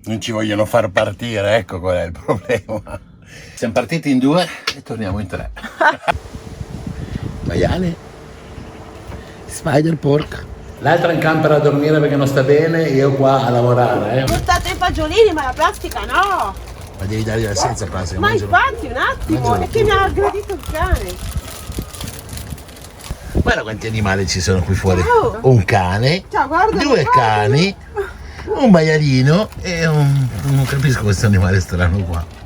Non ci vogliono far partire, ecco qual è il problema. Siamo partiti in 2 e torniamo in 3. Maiale, Spider Pork. L'altra in camper a dormire perché non sta bene, io qua a lavorare. Portate i fagiolini, ma la plastica no! Ma devi dargli la senza plastica. Ma infatti, un attimo, è che mi ha aggredito il cane. Guarda quanti animali ci sono qui fuori. Ciao. Un cane, Ciao, guarda, 2 cani, un maialino e non capisco questo animale strano qua.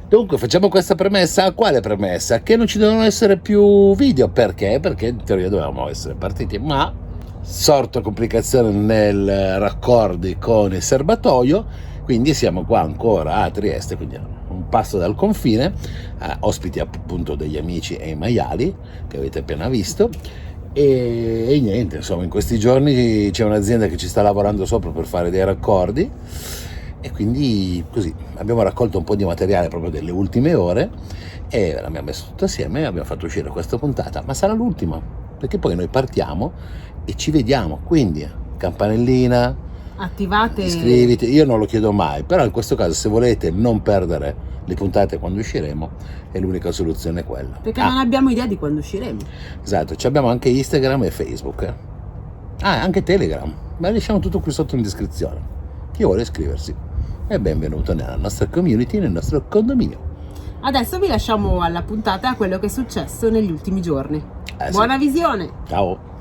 Dunque facciamo questa premessa. Quale premessa? Che non ci devono essere più video. Perché? Perché in teoria dovevamo essere partiti, ma sorto complicazione nel raccordi con il serbatoio, quindi siamo qua ancora a Trieste, quindi un passo dal confine, ospiti appunto degli amici e i maiali che avete appena visto. E niente, insomma, in questi giorni c'è un'azienda che ci sta lavorando sopra per fare dei raccordi e quindi così abbiamo raccolto un po' di materiale proprio delle ultime ore e l'abbiamo messo tutto assieme e abbiamo fatto uscire questa puntata, ma sarà l'ultima perché poi noi partiamo e ci vediamo, quindi campanellina, attivate, iscriviti, io non lo chiedo mai, però in questo caso se volete non perdere le puntate quando usciremo è l'unica soluzione quella, perché non abbiamo idea di quando usciremo. Esatto, abbiamo anche Instagram e Facebook, anche Telegram, ma lasciamo tutto qui sotto in descrizione. Chi vuole iscriversi è benvenuto nella nostra community, nel nostro condominio. Adesso vi lasciamo alla puntata a quello che è successo negli ultimi giorni. Buona visione! Ciao!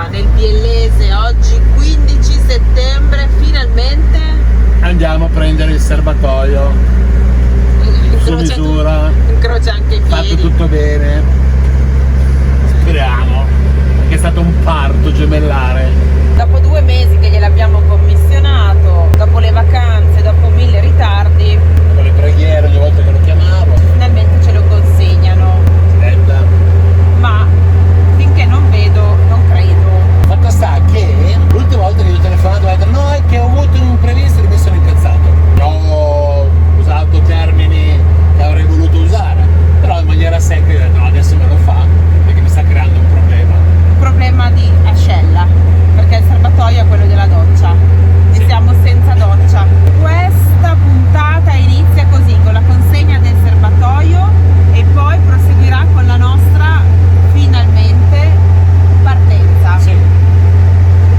Nel Biellese, oggi 15 settembre, finalmente andiamo a prendere il serbatoio su misura, incrocia anche i piedi, fatto tutto bene, speriamo, perché è stato un parto gemellare. Dopo 2 mesi che gliel'abbiamo commissionato, dopo le vacanze, dopo 1000 ritardi, Con le preghiere ogni volta che lo chiamavo, finalmente ce lo consegnano. aspetta. Ma finché non vedo, non credo. Fatto sta che l'ultima volta che gli ho telefonato ho detto no, è che ho avuto un imprevisto e mi sono incazzato. Ho usato termini che avrei voluto usare, però in maniera secca ho detto no, adesso me lo fa perché mi sta creando un problema. Un problema di ascella, perché il serbatoio è quello della doccia e siamo senza doccia. Questa puntata inizia così, con la consegna del serbatoio e poi proseguirà con la nostra finalmente partenza. Sì.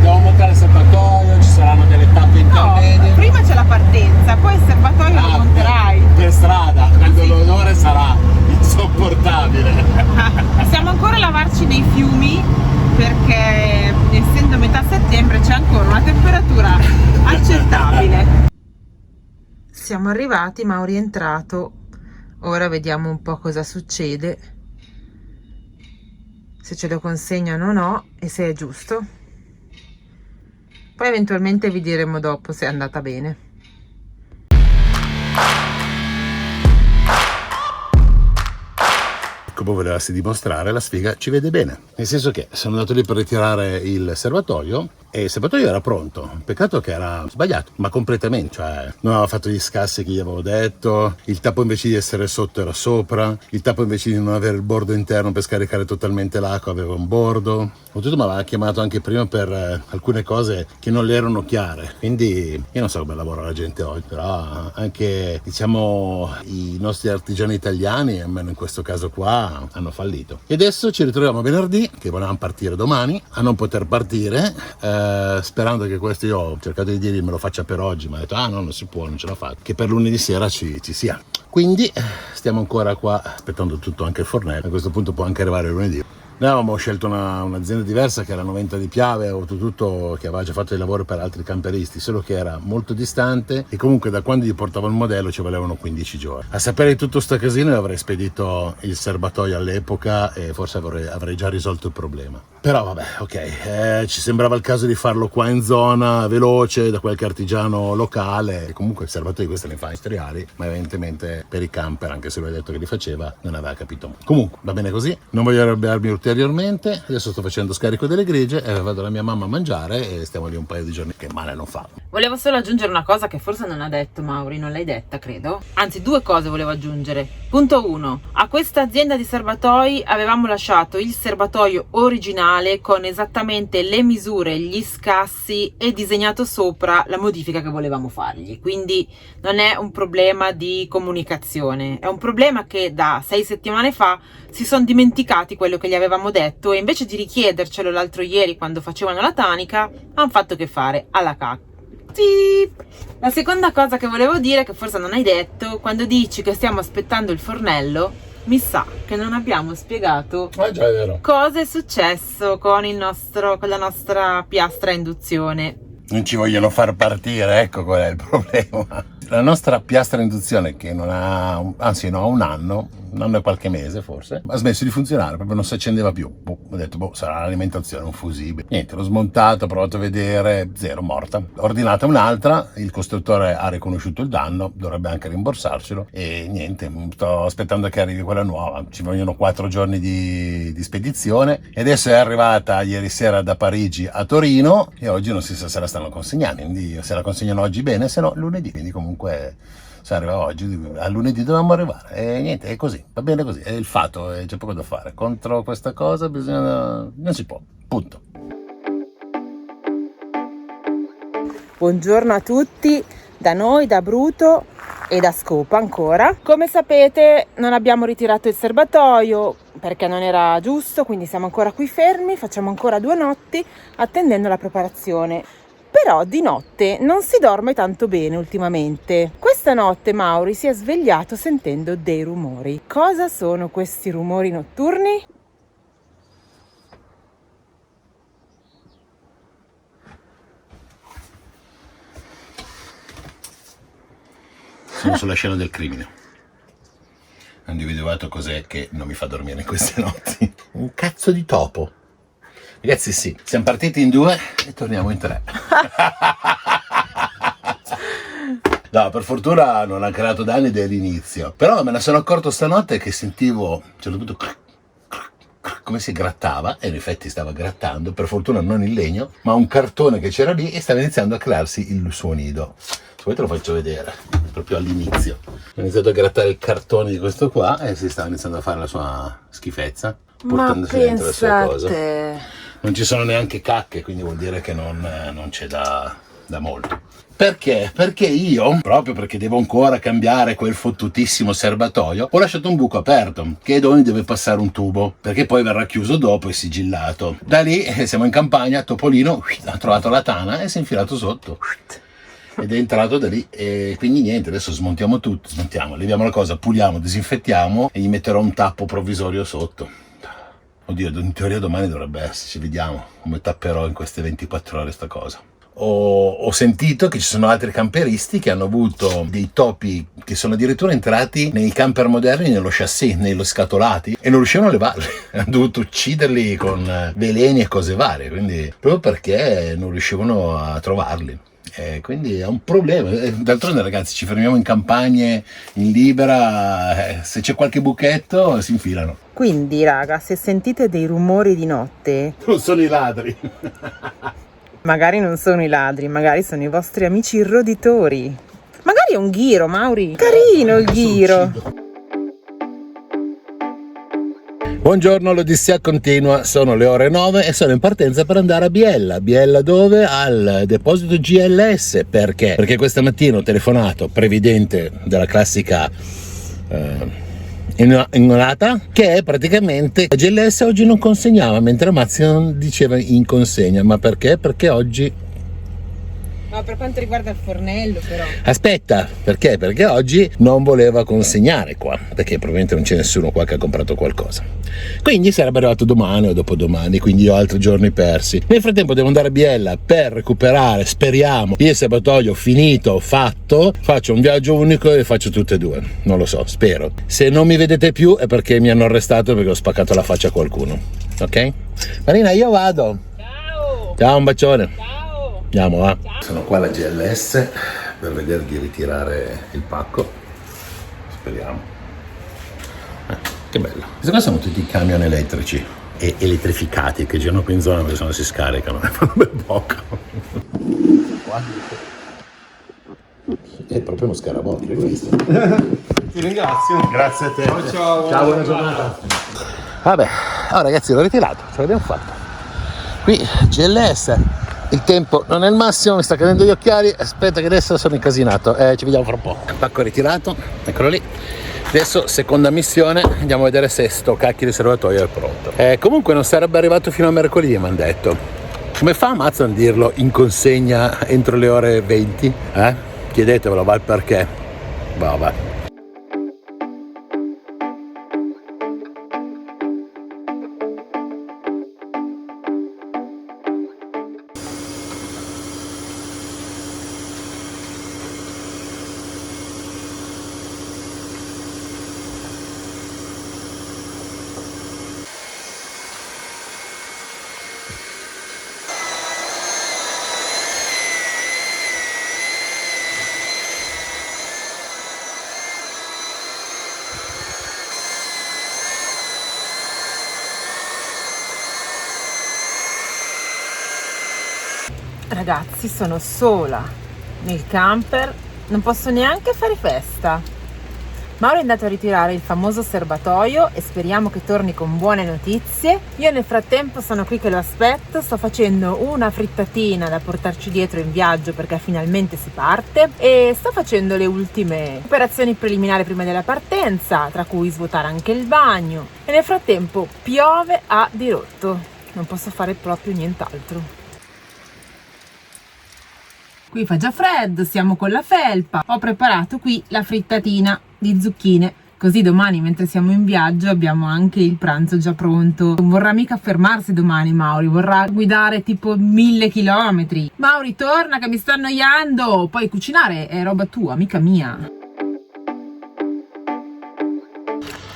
Devo montare il serbatoio, ci saranno delle tappe intermedie. No, prima c'è la partenza, poi il serbatoio lo monterai. Per strada, quando l'odore sarà insopportabile. Possiamo ancora lavarci nei fiumi perché essendo metà settembre c'è ancora una temperatura accettabile. Siamo arrivati, Mauri è entrato, ora vediamo un po' cosa succede, se ce lo consegnano o no e se è giusto. Poi eventualmente vi diremo dopo se è andata bene. Come volevasi dimostrare, la sfiga ci vede bene, nel senso che sono andato lì per ritirare il serbatoio e il serbatoio era pronto, peccato che era sbagliato, ma completamente, cioè non aveva fatto gli scassi che gli avevo detto, il tappo invece di essere sotto era sopra, il tappo invece di non avere il bordo interno per scaricare totalmente l'acqua aveva un bordo. Oltretutto mi aveva chiamato anche prima per alcune cose che non le erano chiare, quindi io non so come lavora la gente oggi, però anche diciamo i nostri artigiani italiani, almeno in questo caso qua, hanno fallito. E adesso ci ritroviamo venerdì, che volevamo partire domani, a non poter partire, sperando che questo, io ho cercato di dirgli me lo faccia per oggi, ma ha detto no, non si può, non ce la faccio, che per lunedì sera ci sia. Quindi stiamo ancora qua aspettando tutto, anche il fornello, a questo punto può anche arrivare lunedì. Noi avevamo scelto un'azienda diversa che era 90 di Piave, oltretutto che aveva già fatto dei lavori per altri camperisti, solo che era molto distante e comunque da quando gli portavo il modello ci volevano 15 giorni. A sapere di tutto sto casino avrei spedito il serbatoio all'epoca e forse avrei già risolto il problema. Però vabbè, ok, ci sembrava il caso di farlo qua in zona, veloce, da qualche artigiano locale. E comunque il serbatoio questi li fa industriali, ma evidentemente per i camper, anche se lui ha detto che li faceva, non aveva capito. Comunque va bene così, non voglio arrabbiarmi ulteriormente, adesso sto facendo scarico delle grigie e vado da mia mamma a mangiare e stiamo lì un paio di giorni, che male non fa. Volevo solo aggiungere una cosa che forse non ha detto Mauri, non l'hai detta credo. Anzi, due cose volevo aggiungere. Punto 1. A questa azienda di serbatoi avevamo lasciato il serbatoio originale con esattamente le misure, gli scassi e disegnato sopra la modifica che volevamo fargli. Quindi non è un problema di comunicazione, è un problema che da 6 settimane fa si sono dimenticati quello che gli avevamo detto e invece di richiedercelo l'altro ieri quando facevano la tanica, hanno fatto che fare alla cacca. La seconda cosa che volevo dire, che forse non hai detto, quando dici che stiamo aspettando il fornello, mi sa che non abbiamo spiegato Già, è vero. cosa è successo con la nostra piastra a induzione. Non ci vogliono far partire, ecco qual è il problema. La nostra piastra a induzione, che non ha, anzi no, ha un anno e qualche mese forse, ha smesso di funzionare, proprio non si accendeva più. Ho detto, sarà l'alimentazione, un fusibile. Niente, l'ho smontato, ho provato a vedere, zero, morta. Ho ordinata un'altra, il costruttore ha riconosciuto il danno, dovrebbe anche rimborsarcelo e niente, sto aspettando che arrivi quella nuova. Ci vogliono 4 giorni di spedizione e adesso è arrivata ieri sera da Parigi a Torino e oggi non si sa se la stanno consegnando, quindi se la consegnano oggi bene, se no lunedì, quindi comunque se arriva oggi, a lunedì dovevamo arrivare e niente, è così, va bene così, è il fatto, c'è poco da fare, contro questa cosa non si può, punto. Buongiorno a tutti, da noi, da Bruto e da Scopa ancora. Come sapete non abbiamo ritirato il serbatoio perché non era giusto, quindi siamo ancora qui fermi, facciamo ancora 2 notti attendendo la preparazione. Però di notte non si dorme tanto bene ultimamente. Questa notte Mauri si è svegliato sentendo dei rumori. Cosa sono questi rumori notturni? Sono sulla scena del crimine. Ho individuato cos'è che non mi fa dormire in queste notti. Un cazzo di topo. Ragazzi sì, siamo partiti in 2 e torniamo in 3. No, per fortuna non ha creato danni dall'inizio. Però me ne sono accorto stanotte che sentivo, a un certo punto, come si grattava, e in effetti stava grattando, per fortuna non il legno, ma un cartone che c'era lì e stava iniziando a crearsi il suo nido. Se vuoi te lo faccio vedere, proprio all'inizio. Ho iniziato a grattare il cartone di questo qua e si stava iniziando a fare la sua schifezza, portandosi dentro le sue cose. Non ci sono neanche cacche, quindi vuol dire che non c'è da molto. Perché? Perché io, proprio perché devo ancora cambiare quel fottutissimo serbatoio, ho lasciato un buco aperto, che è dove deve passare un tubo, perché poi verrà chiuso dopo e sigillato. Da lì siamo in campagna, Topolino ha trovato la tana e si è infilato sotto. Ed è entrato da lì e quindi niente, adesso smontiamo tutto, leviamo la cosa, puliamo, disinfettiamo e gli metterò un tappo provvisorio sotto. Oddio, in teoria domani dovrebbe esserci, vediamo come tapperò in queste 24 ore sta cosa. Ho sentito che ci sono altri camperisti che hanno avuto dei topi che sono addirittura entrati nei camper moderni nello chassis, nello scatolati, e non riuscivano a levarli. Hanno dovuto ucciderli con veleni e cose varie, quindi proprio perché non riuscivano a trovarli. Quindi è un problema. D'altronde ragazzi, ci fermiamo in campagne, in libera, se c'è qualche buchetto si infilano. Quindi raga, se sentite dei rumori di notte, Non sono i ladri. Magari non sono i ladri, magari sono i vostri amici roditori. Magari è un ghiro, Mauri. Carino il ghiro. Buongiorno, l'Odissea continua, sono le ore 9 e sono in partenza per andare a Biella. Biella dove? Al deposito GLS. Perché? Perché questa mattina ho telefonato, previdente della classica ignorata, che praticamente la GLS oggi non consegnava, mentre Mazzio diceva in consegna. Ma perché? Perché oggi... Ma per quanto riguarda il fornello però... Aspetta, perché? Perché oggi non voleva consegnare qua, perché probabilmente non c'è nessuno qua che ha comprato qualcosa. Quindi sarebbe arrivato domani o dopodomani, quindi ho altri giorni persi. Nel frattempo devo andare a Biella per recuperare, speriamo, il serbatoio finito, fatto. Faccio un viaggio unico e faccio tutte e due, non lo so, spero. Se non mi vedete più è perché mi hanno arrestato, perché ho spaccato la faccia a qualcuno, ok? Marina, io vado. Ciao! Ciao, un bacione. Ciao! Andiamo, va. Sono qua alla GLS per vedere di ritirare il pacco. Speriamo. Che bello. Questi qua sono tutti i camion elettrici e elettrificati che girano qui in zona, perché se no si scaricano e fanno ben poco. È proprio uno scarabocchio questo. Ti ringrazio. Grazie a te. Ciao. Ciao, buona giornata. Vabbè, allora ragazzi, l'ho ritirato, ce l'abbiamo fatta. Qui GLS. Il tempo non è il massimo, mi sta cadendo gli occhiali, aspetta che adesso sono incasinato, ci vediamo fra un po'. Pacco ritirato, eccolo lì. Adesso seconda missione, andiamo a vedere se sto cacchio di serbatoio è pronto. Comunque non sarebbe arrivato fino a mercoledì, mi hanno detto. Come fa Mazza a dirlo in consegna entro le ore 20? Chiedetevelo, va il perché. Vabbè. Ragazzi, sono sola nel camper, non posso neanche fare festa. Mauro è andato a ritirare il famoso serbatoio e speriamo che torni con buone notizie. Io nel frattempo sono qui che lo aspetto, sto facendo una frittatina da portarci dietro in viaggio perché finalmente si parte e sto facendo le ultime operazioni preliminari prima della partenza, tra cui svuotare anche il bagno. E nel frattempo piove a dirotto, non posso fare proprio nient'altro. Qui fa già freddo, siamo con la felpa. Ho preparato qui la frittatina di zucchine, così domani mentre siamo in viaggio abbiamo anche il pranzo già pronto. Non vorrà mica fermarsi domani Mauri, vorrà guidare tipo 1000 chilometri. Mauri, torna che mi sto annoiando. Poi cucinare è roba tua, mica mia.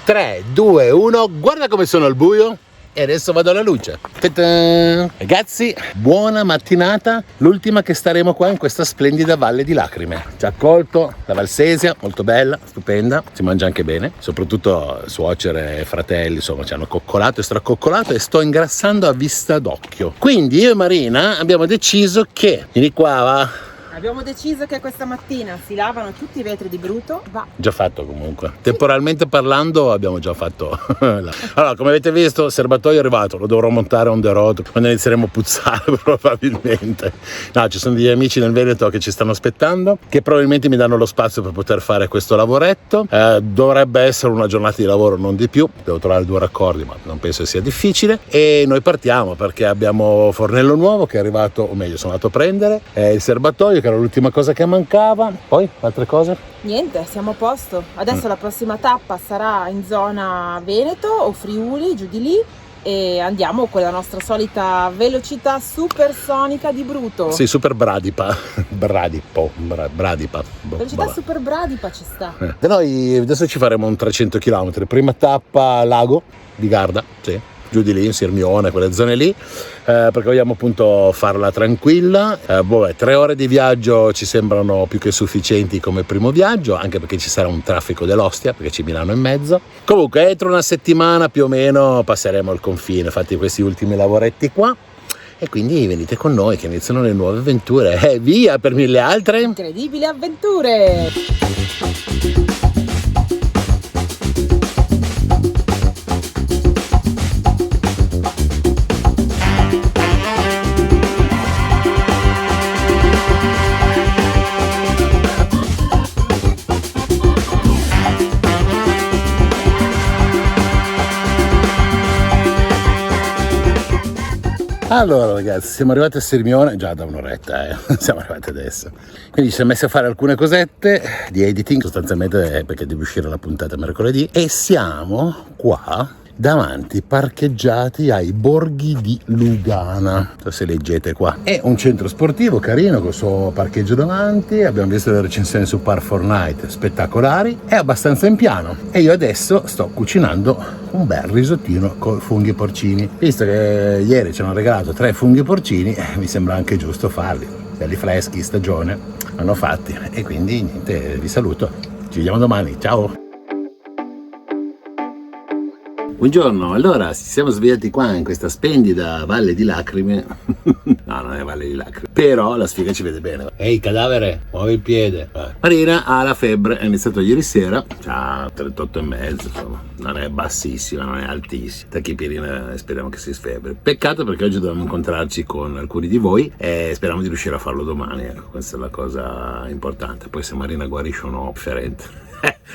3, 2, 1, guarda come sono al buio. E adesso vado alla luce. Ta-ta! Ragazzi, buona mattinata, l'ultima che staremo qua in questa splendida valle di lacrime. Ci ha accolto la Valsesia, molto bella, stupenda, si mangia anche bene, soprattutto suocere e fratelli, insomma, ci hanno coccolato e stracoccolato e sto ingrassando a vista d'occhio. Quindi io e Marina abbiamo deciso che, vieni qua va. Abbiamo deciso che questa mattina si lavano tutti i vetri di Bruto. Va. Già fatto comunque. Temporalmente parlando abbiamo già fatto. Allora, come avete visto, il serbatoio è arrivato, lo dovrò montare on the road quando inizieremo a puzzare probabilmente. No, ci sono degli amici nel Veneto che ci stanno aspettando, che probabilmente mi danno lo spazio per poter fare questo lavoretto. Dovrebbe essere una giornata di lavoro, non di più. Devo trovare 2 raccordi, ma non penso sia difficile. E noi partiamo perché abbiamo fornello nuovo che è arrivato, o meglio, sono andato a prendere, il serbatoio che era l'ultima cosa che mancava. Poi altre cose? Niente, siamo a posto. Adesso la prossima tappa sarà in zona Veneto o Friuli, giù di lì, e andiamo con la nostra solita velocità supersonica di Bruto. Sì, super bradipa. Bradipa. Velocità Vabbè. super bradipa ci sta. Da noi adesso ci faremo un 300 km. Prima tappa Lago di Garda, sì, giù di lì, in Sirmione, quelle zone lì, perché vogliamo appunto farla tranquilla. 3 ore di viaggio ci sembrano più che sufficienti come primo viaggio, anche perché ci sarà un traffico dell'Ostia, perché c'è Milano in mezzo. Comunque entro una settimana più o meno passeremo il confine, fatti questi ultimi lavoretti qua, e quindi venite con noi che iniziano le nuove avventure. Via per 1000 altre incredibili avventure. Allora ragazzi, siamo arrivati a Sirmione già da un'oretta, siamo arrivati adesso. Quindi ci siamo messi a fare alcune cosette di editing, sostanzialmente perché deve uscire la puntata mercoledì. E siamo qua davanti, parcheggiati ai Borghi di Lugana. Non so se leggete qua. È un centro sportivo carino col suo parcheggio davanti. Abbiamo visto le recensioni su Par Fortnite, spettacolari. È abbastanza in piano. E io adesso sto cucinando un bel risottino con funghi porcini. Visto che ieri ci hanno regalato 3 funghi porcini, mi sembra anche giusto farli. Belli freschi, stagione, hanno fatti. E quindi niente, vi saluto. Ci vediamo domani. Ciao! Buongiorno, allora ci siamo svegliati qua in questa splendida Valle di Lacrime. No, non è Valle di Lacrime, però la sfiga ci vede bene. Ehi cadavere, muovi il piede. Marina ha la febbre, è iniziato ieri sera, c'ha 38,5, insomma, non è bassissima, non è altissima. Tachipirina, speriamo che si sfebbre. Peccato perché oggi dobbiamo incontrarci con alcuni di voi e speriamo di riuscire a farlo domani, ecco, questa è la cosa importante. Poi se Marina guarisce o no, differente.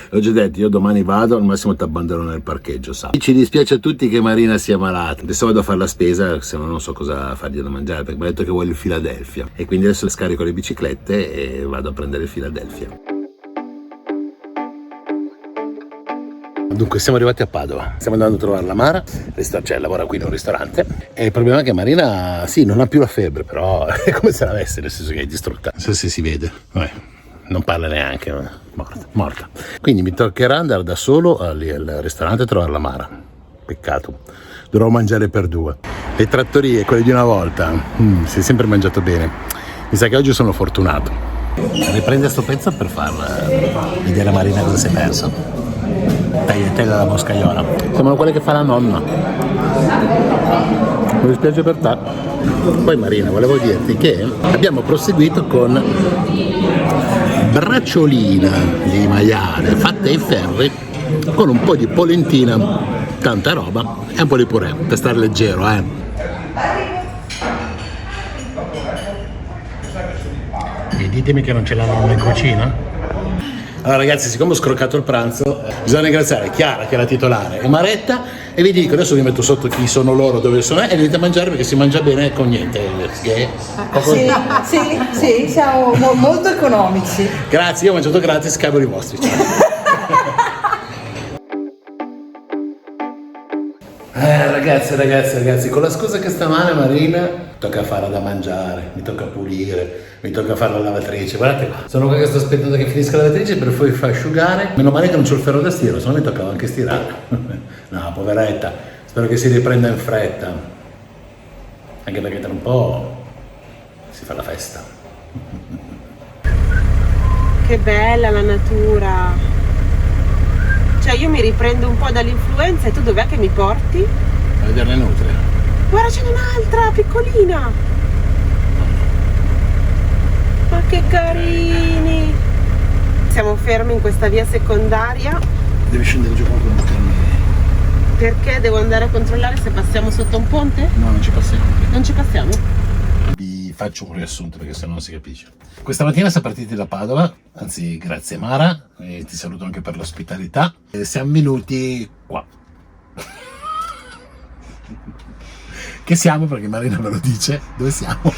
L'ho già detto, io domani vado, al massimo ti abbandono nel parcheggio, sa. Ci dispiace a tutti che Marina sia malata. Adesso vado a fare la spesa, se no non so cosa fargli da mangiare, perché mi ha detto che vuole il Philadelphia. E quindi adesso scarico le biciclette e vado a prendere il Philadelphia. Dunque siamo arrivati a Padova, stiamo andando a trovare la Mara, cioè lavora qui in un ristorante. E il problema è che Marina, sì, non ha più la febbre, però è come se l'avesse, nel senso che è distrutta. Non so se si vede, non parla neanche, morta. Quindi mi toccherà andare da solo lì al ristorante a trovare la Mara. Peccato, dovrò mangiare per 2. Le trattorie, quelle di una volta, si è sempre mangiato bene. Mi sa che oggi sono fortunato. Riprende sto pezzo per far vedere a Marina cosa si è perso. Tagliatella alla boscaiola. Sembrano quelle che fa la nonna. Mi dispiace per te. Poi Marina, volevo dirti che abbiamo proseguito con bracciolina di maiale fatte ai ferri con un po' di polentina, tanta roba e un po' di purè per stare leggero, E ditemi che non ce l'hanno in cucina? Allora ragazzi, siccome ho scroccato il pranzo, bisogna ringraziare Chiara che è la titolare e Maretta, e vi dico, adesso vi metto sotto chi sono loro, dove sono, e venite a mangiare perché si mangia bene con niente. Sì, siamo molto economici. Grazie, io ho mangiato gratis, cavoli vostri. Ciao. Ragazzi, con la scusa che sta male Marina, tocca farla da mangiare, mi tocca pulire, mi tocca fare la lavatrice. Guardate qua, sono qua che sto aspettando che finisca la lavatrice per poi far asciugare. Meno male che non c'ho il ferro da stiro, se no mi toccava anche stirare. No, poveretta, spero che si riprenda in fretta, anche perché tra un po' si fa la festa. Che bella la natura. Cioè io mi riprendo un po' dall'influenza e tu dov'è che mi porti? A vedere le nutrie. Guarda, c'è un'altra piccolina. Ma che carini. Siamo fermi in questa via secondaria. Devi scendere giù con un Perché devo andare a controllare se passiamo sotto un ponte? No, non ci passiamo. Non ci passiamo? Vi faccio un riassunto perché se no non si capisce. Questa mattina siamo partiti da Padova, anzi grazie Mara, e ti saluto anche per l'ospitalità. E siamo venuti qua. Che siamo? Perché Marina me lo dice. Dove siamo?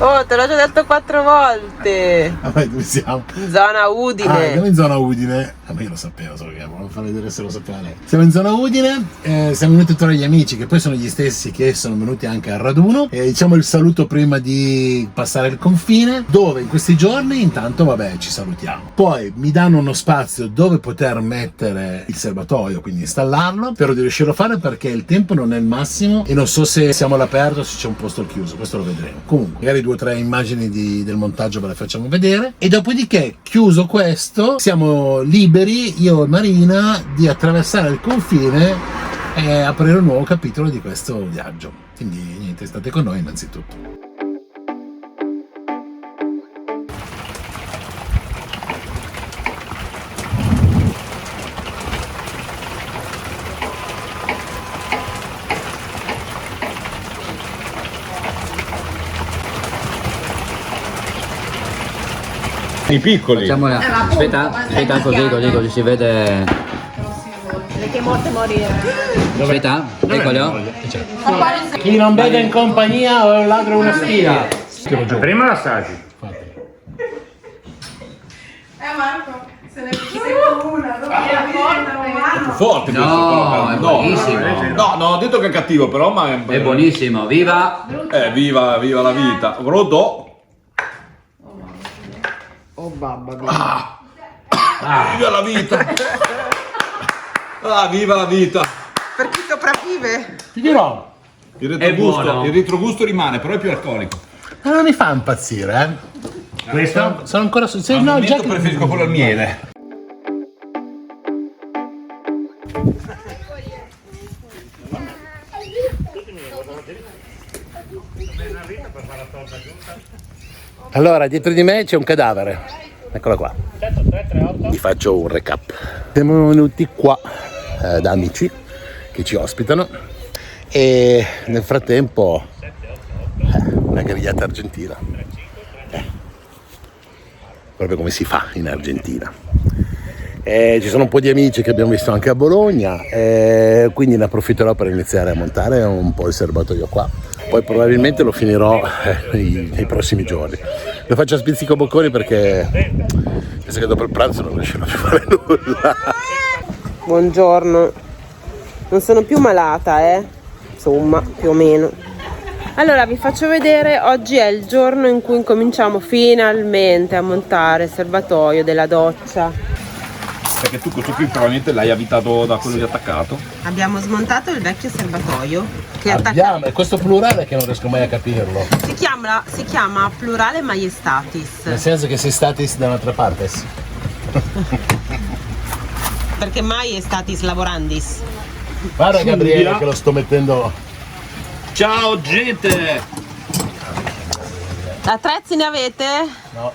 Oh, te l'ho già detto 4 volte. Vabbè, dove siamo? In zona Udine. Siamo in zona Udine. Ma io lo sapevo, solo che volevo far vedere se lo sapeva lei. Siamo in zona Udine, siamo venuti a trovare gli amici che poi sono gli stessi che sono venuti anche al raduno. Diciamo il saluto prima di passare il confine, dove in questi giorni intanto vabbè ci salutiamo. Poi mi danno uno spazio dove poter mettere il serbatoio, quindi installarlo. Spero di riuscirlo a fare perché il tempo non è il massimo e non so se siamo all'aperto o se c'è un posto al chiuso, questo lo vedremo. Comunque magari 2 o 3 immagini del montaggio ve le facciamo vedere e dopodiché chiuso questo siamo liberi io e Marina di attraversare il confine e aprire un nuovo capitolo di questo viaggio. Quindi niente, state con noi innanzitutto. I piccoli. Facciamola. Aspetta così si vede. Perché morte morire. Aspetta, eccolo. Chi non beve in compagnia o è un ladro o una spia. Prima l'assaggi. Marco, se ne sei una, dopo Forte questo, No, però. è buonissimo. No, ho detto che è cattivo, però ma È buonissimo, viva! viva la vita. Rodò. Oh babba mia. Viva la vita. Viva la vita. Per chi sopravvive? Ti dirò, È buono. Il retrogusto rimane, però è più alcolico. ma non mi fa impazzire, Questo? Sono ancora su. Al momento preferisco quello al miele. Allora, dietro di me c'è un cadavere. Eccolo qua. Vi faccio un recap. Siamo venuti qua da amici che ci ospitano e nel frattempo una grigliata argentina. Proprio come si fa in Argentina. Ci sono un po' di amici che abbiamo visto anche a Bologna, quindi ne approfitterò per iniziare a montare un po' il serbatoio qua. Poi probabilmente lo finirò nei prossimi giorni. Lo faccio a spizzico bocconi perché penso che dopo il pranzo non riuscirò più a fare nulla. Buongiorno. Non sono più malata, insomma, più o meno. Allora vi faccio vedere, oggi è il giorno in cui incominciamo finalmente a montare il serbatoio della doccia. Perché tu questo qui probabilmente l'hai avvitato da quello di attaccato. Abbiamo smontato il vecchio serbatoio che Abbiamo, è questo plurale che non riesco mai a capirlo. si chiama plurale maiestatis, Nel senso che sei statis da un'altra parte. perché maiestatis laborandis. Guarda Gabriele che lo sto mettendo. Ciao gente! Attrezzi ne avete? No,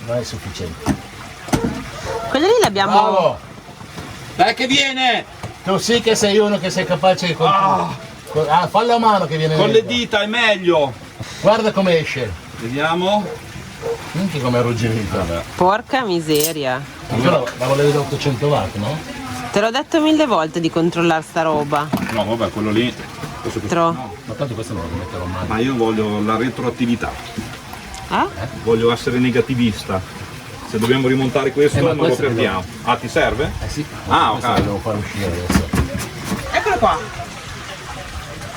non è sufficiente. Quelli lì li abbiamo. Bravo! Dai che viene! Tu sì che sei uno che sei capace di fallo a mano che viene. Con le dita è meglio! Guarda come esce. Vediamo. Minchia come è arrugginito. Porca miseria. Io la volevo da 800 watt, no? Te l'ho detto 1000 volte di controllare sta roba. No, vabbè, quello lì. Questo qui. No. Ma tanto questo non lo metterò mai. Ma io voglio la retroattività. Voglio essere negativista. Se dobbiamo rimontare questo ma non lo questo perdiamo. Ah, ti serve? Eh sì. Ah, questo ok. lo devo fare uscire adesso. Eccolo qua.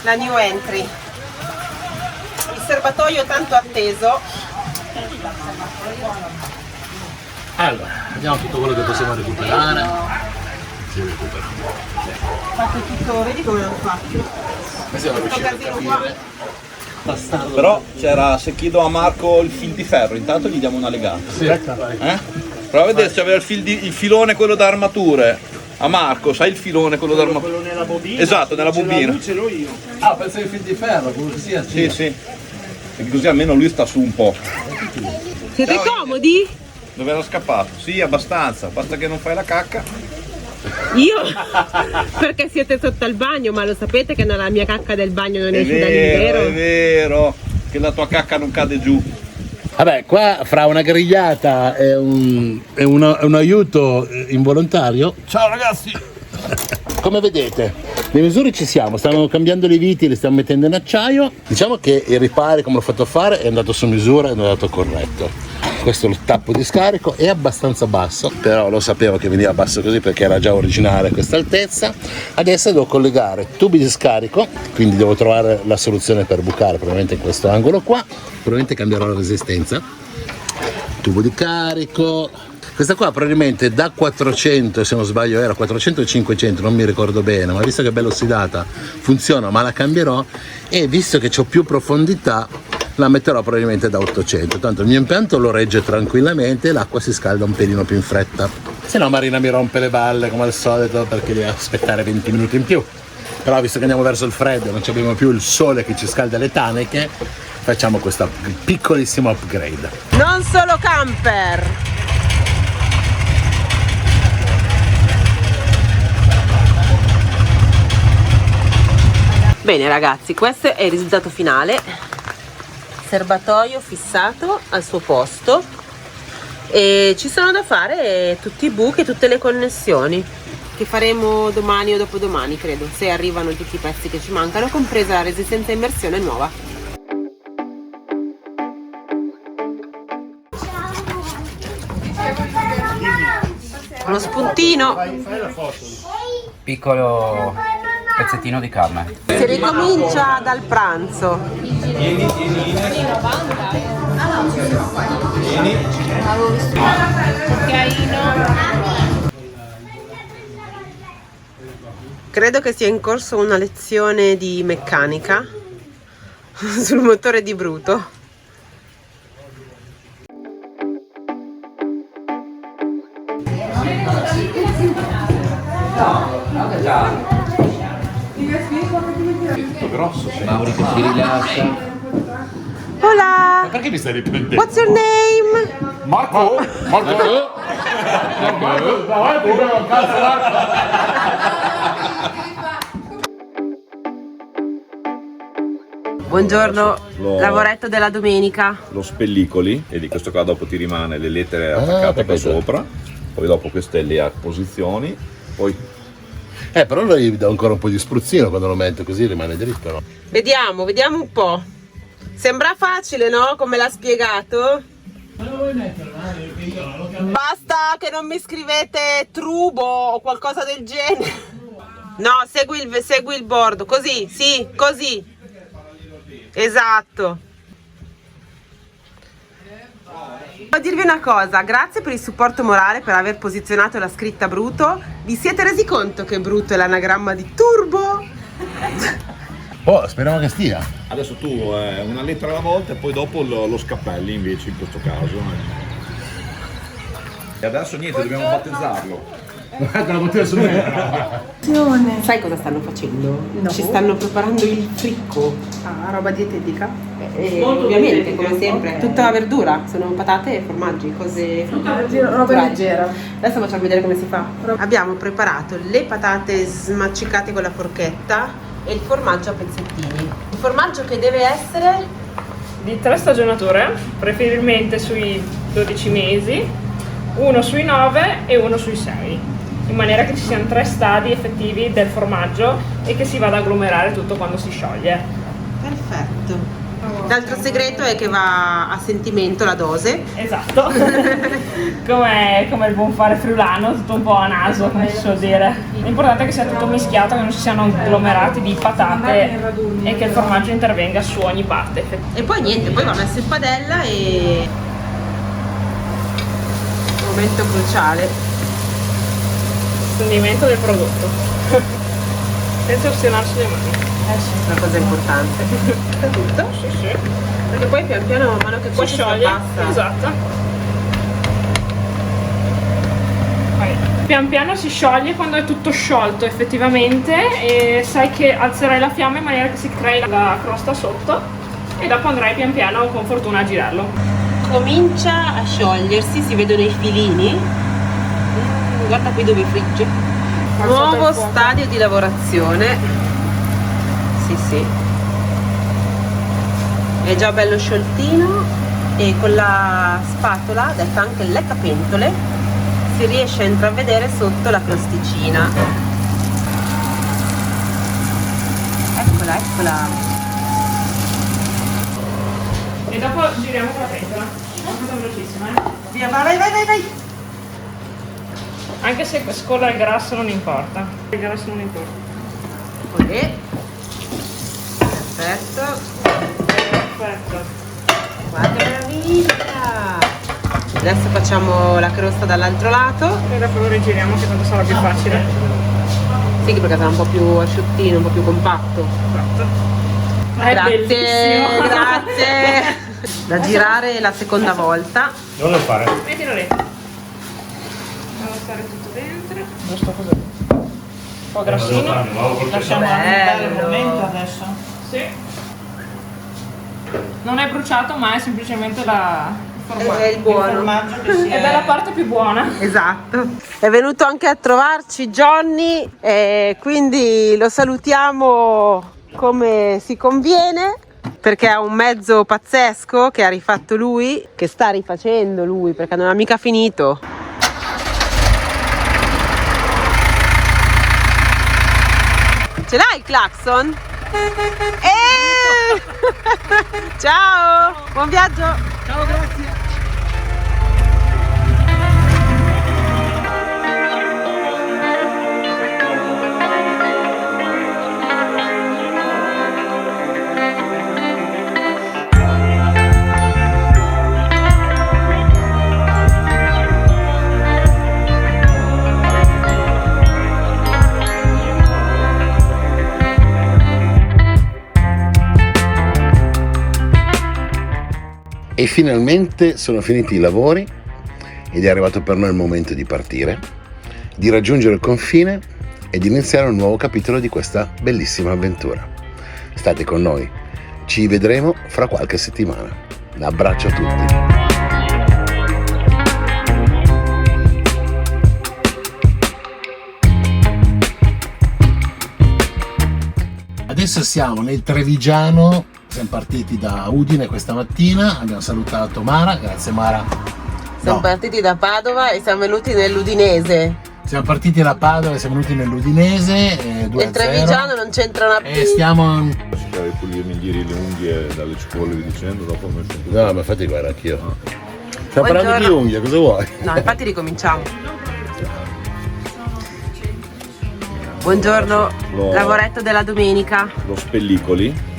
La new entry. Il serbatoio tanto atteso. Allora, vediamo tutto quello che possiamo recuperare. Si recupera. Fatto tutto, vedi come l'ho fatto? Siamo riusciti a capire. Bastardo. Però c'era, se chiedo a Marco il fil di ferro, intanto gli diamo una legata. Prova a vedere se aveva il filone quello da armature. A Marco, sai il filone quello da armature? Quello nella bobina? Esatto, nella bobina. Ce l'ho io. Ah, penso che il fil di ferro, comunque sia. Sì, sì. E così almeno lui sta su un po'. Siete Ciao, comodi? Dove era scappato? Sì, abbastanza, basta che non fai la cacca. Io? Perché siete sotto al bagno, ma lo sapete che la mia cacca del bagno non È esce vero, è dall'intero? vero, che la tua cacca non cade giù. Vabbè, qua fra una grigliata e un aiuto involontario. Ciao ragazzi! Come vedete, le misure ci siamo, stiamo cambiando le viti, le stiamo mettendo in acciaio. Diciamo che il riparo, come l'ho fatto fare, è andato su misura, è andato corretto. Questo è il tappo di scarico, è abbastanza basso, però lo sapevo che veniva basso così perché era già originale a questa altezza. Adesso devo collegare tubi di scarico, quindi devo trovare la soluzione per bucare probabilmente in questo angolo qua. Probabilmente cambierò la resistenza. Tubo di carico. Questa qua probabilmente da 400, se non sbaglio era 400 e 500, non mi ricordo bene, ma visto che è bella ossidata funziona, ma la cambierò, e visto che ho più profondità la metterò probabilmente da 800, tanto il mio impianto lo regge tranquillamente e l'acqua si scalda un pelino più in fretta. Se no Marina mi rompe le balle come al solito perché devo aspettare 20 minuti in più. Però visto che andiamo verso il freddo e non abbiamo più il sole che ci scalda le taniche, facciamo questo piccolissimo upgrade. Non solo camper. Bene ragazzi, questo è il risultato finale. Serbatoio fissato al suo posto e ci sono da fare tutti i buchi e tutte le connessioni che faremo domani o dopodomani, credo, se arrivano tutti i pezzi che ci mancano, compresa la resistenza a immersione nuova. Uno spuntino. Piccolo pezzettino di carne. Si ricomincia dal pranzo. Credo che sia in corso una lezione di meccanica sul motore di Bruto. Tutto grosso. Mauri che si rilassa. Hola! Perché mi stai riprendendo? What's your name? Marco? Marco? Buongiorno, lavoretto della domenica. Lo spellicoli, e di questo qua dopo ti rimane le lettere attaccate qua sopra, poi dopo queste le posizioni, poi Però allora gli do ancora un po' di spruzzino quando lo metto, così rimane dritto, no? Vediamo un po'. Sembra facile, no? Come l'ha spiegato? Basta che non mi scrivete trubo o qualcosa del genere. No, segui il bordo, così, sì, così. Esatto. Devo dirvi una cosa, grazie per il supporto morale, per aver posizionato la scritta Bruto. Vi siete resi conto che Bruto è l'anagramma di turbo? Oh, speriamo che stia. adesso tu una lettera alla volta e poi dopo lo scappelli invece in questo caso. E adesso niente, dobbiamo battezzarlo. La bottiglia su me. Sai cosa stanno facendo? No. Ci stanno preparando il fricco. Ah, roba dietetica? Ovviamente, come sempre, tutta verdura, sono patate e formaggi, cose Roba naturali. leggera. Adesso facciamo vedere come si fa. Abbiamo preparato le patate smaccicate con la forchetta e il formaggio a pezzettini. Il formaggio che deve essere Di 3 stagionature, preferibilmente sui 12 mesi, uno sui 9 e uno sui 6, in maniera che ci siano 3 stadi effettivi del formaggio e che si vada ad agglomerare tutto quando si scioglie. perfetto. L'altro segreto è che va a sentimento la dose. Esatto, come il buon fare friulano, tutto un po' a naso, come si suol dire. L'importante è che sia tutto mischiato, che non ci siano agglomerati di patate e che il formaggio intervenga su ogni parte. E poi niente, poi va messo in padella e... momento cruciale. Stendimento del prodotto, senza ostinarsi le mani. Una cosa importante. Tutto? Sì, sì. Perché poi pian piano man mano che qua Si si scioglie, abbassa. esatto. Poi, pian piano si scioglie quando è tutto sciolto effettivamente e sai che alzerai la fiamma in maniera che si crei la crosta sotto e dopo andrai pian piano con fortuna a girarlo. Comincia a sciogliersi, si vedono i filini. Guarda qui dove frigge. Nuovo stadio di lavorazione. Sì. È già bello scioltino e con la spatola, detta anche leccapentole, si riesce a intravedere sotto la crosticina. Eccola. E dopo giriamo con la pentola. Una cosa velocissima, Via, vai. Anche se scorre il grasso non importa. Il grasso non importa. Ok. Perfetto. Perfetto. Guarda che meraviglia! Adesso facciamo la crosta dall'altro lato. E dopo lo rigiriamo che tanto sarà più facile. Sì, che perché sarà un po' più asciuttino, un po' più compatto. Esatto. È Grazie, bellissimo. grazie. Da girare la seconda volta. Non lo fare. Mettilo lì. Devo stare tutto dentro. Giusto così. po' grassino. Lasciamo andare il momento adesso. Sì. Non è bruciato, ma è semplicemente Il buono. formaggio che ed è la parte più buona. Esatto. È venuto anche a trovarci Johnny e quindi lo salutiamo come si conviene, perché ha un mezzo pazzesco che ha rifatto lui, che sta rifacendo lui perché non ha mica finito. Ce l'hai il clacson? Ciao! Buon viaggio! Ciao, grazie. E finalmente sono finiti i lavori ed è arrivato per noi il momento di partire, di raggiungere il confine e di iniziare un nuovo capitolo di questa bellissima avventura. State con noi, ci vedremo fra qualche settimana. Un abbraccio a tutti. Adesso siamo nel Trevigiano. Siamo partiti da Udine questa mattina, abbiamo salutato Mara, grazie Mara. Siamo partiti da Padova e siamo venuti nell'Udinese. Siamo partiti da Padova e siamo venuti nell'Udinese, 2-0. Il Trevigiano non c'entra una E stiamo... Cercare di pulirmi ieri le unghie dalle cipolle vi dicendo, dopo ho messo un po'. No, ma infatti guarda anch'io. Stiamo Buongiorno. parlando di unghie, cosa vuoi? No, infatti ricominciamo. Buongiorno, No. lavoretto della domenica. Lo spellicoli.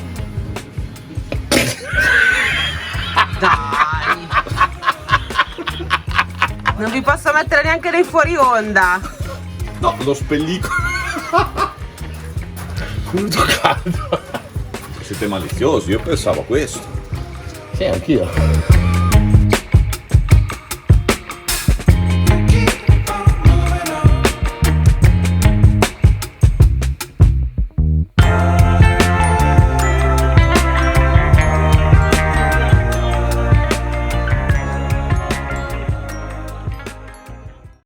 Dai. Non vi posso mettere neanche nei fuori onda. No, lo spellicolo. Crudo caldo. Siete maliziosi, io pensavo a questo. Sì, anch'io.